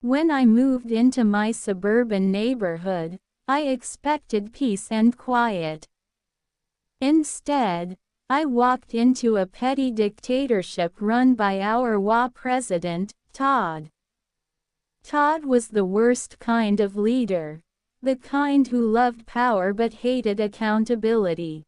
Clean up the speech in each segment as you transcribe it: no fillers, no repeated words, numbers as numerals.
When I moved into my suburban neighborhood, I expected peace and quiet. Instead, I walked into a petty dictatorship run by our WA president, Todd. Todd was the worst kind of leader. The kind who loved power but hated accountability.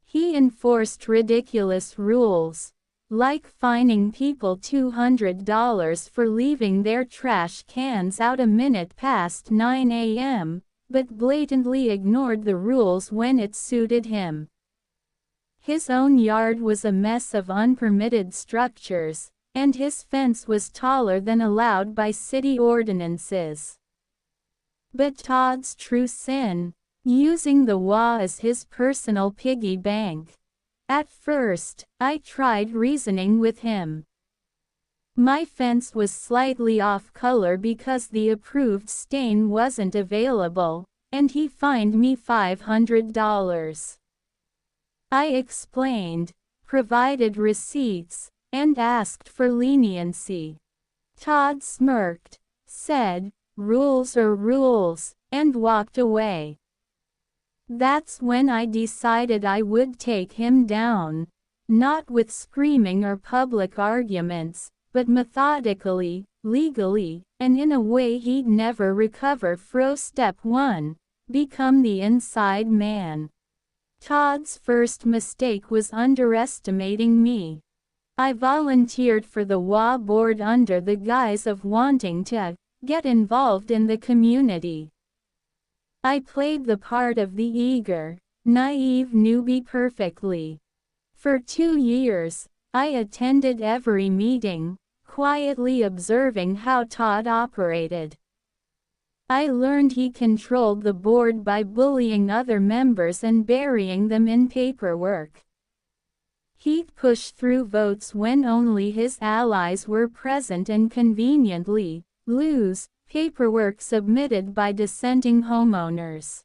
He enforced ridiculous rules, like fining people $200 for leaving their trash cans out a minute past 9 a.m., but blatantly ignored the rules when it suited him. His own yard was a mess of unpermitted structures, and his fence was taller than allowed by city ordinances. But Todd's true sin, using the WA as his personal piggy bank. At first, I tried reasoning with him. My fence was slightly off color because the approved stain wasn't available, and he fined me $500. I explained, provided receipts, and asked for leniency. Todd smirked, said, "Rules are rules," and walked away. That's when I decided I would take him down, not with screaming or public arguments, but methodically, legally, and in a way he'd never recover from. Step 1. Become the inside man. Todd's first mistake was underestimating me. I volunteered for the WA board under the guise of wanting to get involved in the community. I played the part of the eager, naive newbie perfectly. For 2 years, I attended every meeting, quietly observing how Todd operated. I learned he controlled the board by bullying other members and burying them in paperwork. He'd push through votes when only his allies were present and conveniently lose paperwork submitted by dissenting homeowners.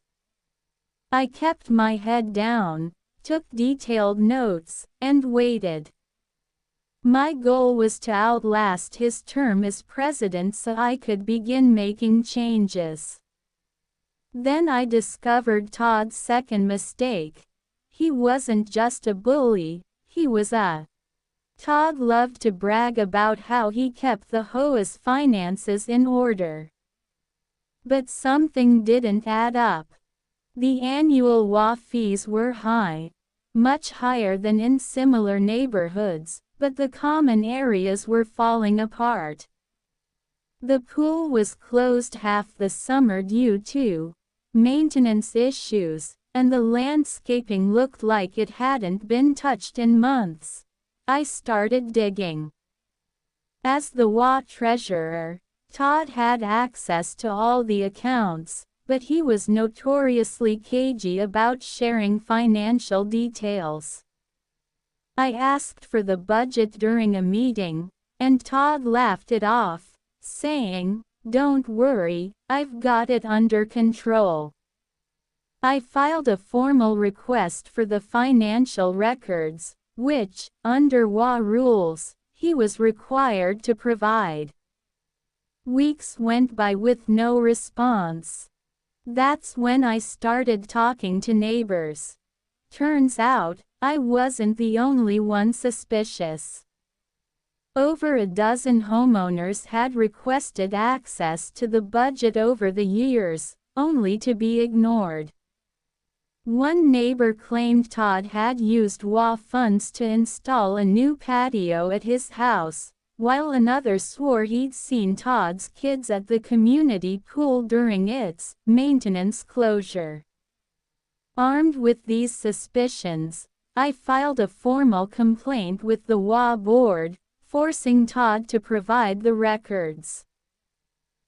I kept my head down, took detailed notes, and waited. My goal was to outlast his term as president so I could begin making changes. Then I discovered Todd's second mistake. He wasn't just a bully, he was a Todd loved to brag about how he kept the WA's finances in order. But something didn't add up. The annual WA fees were high, much higher than in similar neighborhoods, but the common areas were falling apart. The pool was closed half the summer due to maintenance issues, and the landscaping looked like it hadn't been touched in months. I started digging. As the WA treasurer, Todd had access to all the accounts, but he was notoriously cagey about sharing financial details. I asked for the budget during a meeting, and Todd laughed it off, saying, "Don't worry, I've got it under control." I filed a formal request for the financial records, which, under WA rules, he was required to provide. Weeks went by with no response. That's when I started talking to neighbors. Turns out, I wasn't the only one suspicious. Over a dozen homeowners had requested access to the budget over the years, only to be ignored. One neighbor claimed Todd had used WA funds to install a new patio at his house, while another swore he'd seen Todd's kids at the community pool during its maintenance closure. Armed with these suspicions, I filed a formal complaint with the WA board, forcing Todd to provide the records.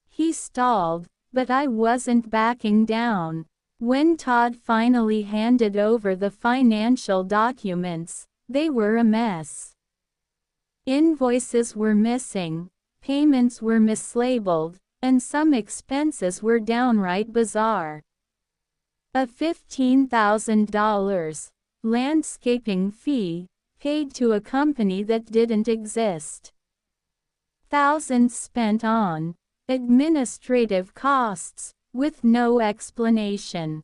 He stalled, but I wasn't backing down. When Todd finally handed over the financial documents, they were a mess. Invoices were missing, payments were mislabeled, and some expenses were downright bizarre. A $15,000 landscaping fee, paid to a company that didn't exist. Thousands spent on administrative costs, with no explanation.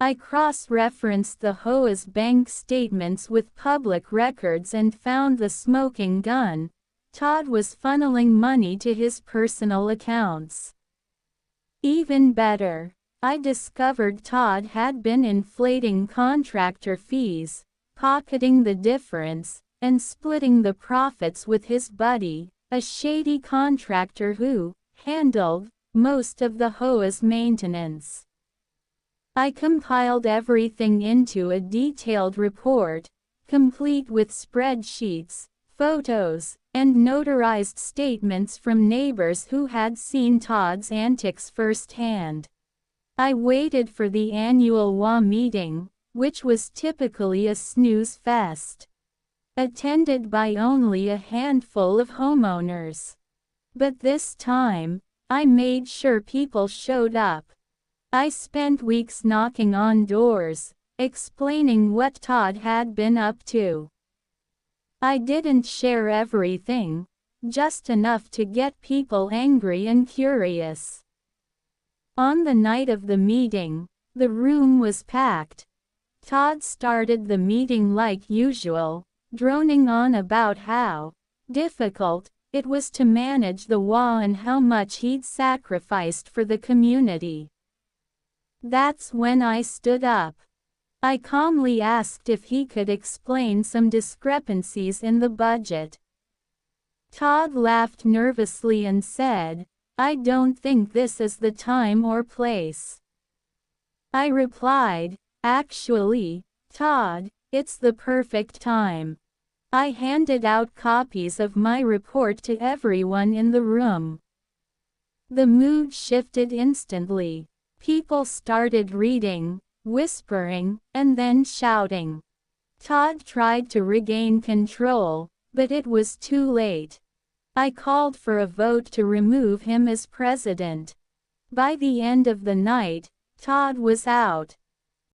I cross-referenced the HOA's bank statements with public records and found the smoking gun. Todd was funneling money to his personal accounts. Even better, I discovered Todd had been inflating contractor fees, pocketing the difference, and splitting the profits with his buddy, a shady contractor who handled most of the HOA's maintenance. I compiled everything into a detailed report, complete with spreadsheets, photos, and notarized statements from neighbors who had seen Todd's antics firsthand. I waited for the annual WA meeting, which was typically a snooze fest, attended by only a handful of homeowners. But this time, I made sure people showed up. I spent weeks knocking on doors, explaining what Todd had been up to. I didn't share everything, just enough to get people angry and curious. On the night of the meeting, the room was packed. Todd started the meeting like usual, droning on about how difficult it was to manage the WA and how much he'd sacrificed for the community. That's when I stood up. I calmly asked if he could explain some discrepancies in the budget. Todd laughed nervously and said, "I don't think this is the time or place." I replied, "Actually, Todd, it's the perfect time." I handed out copies of my report to everyone in the room. The mood shifted instantly. People started reading, whispering, and then shouting. Todd tried to regain control, but it was too late. I called for a vote to remove him as president. By the end of the night, Todd was out.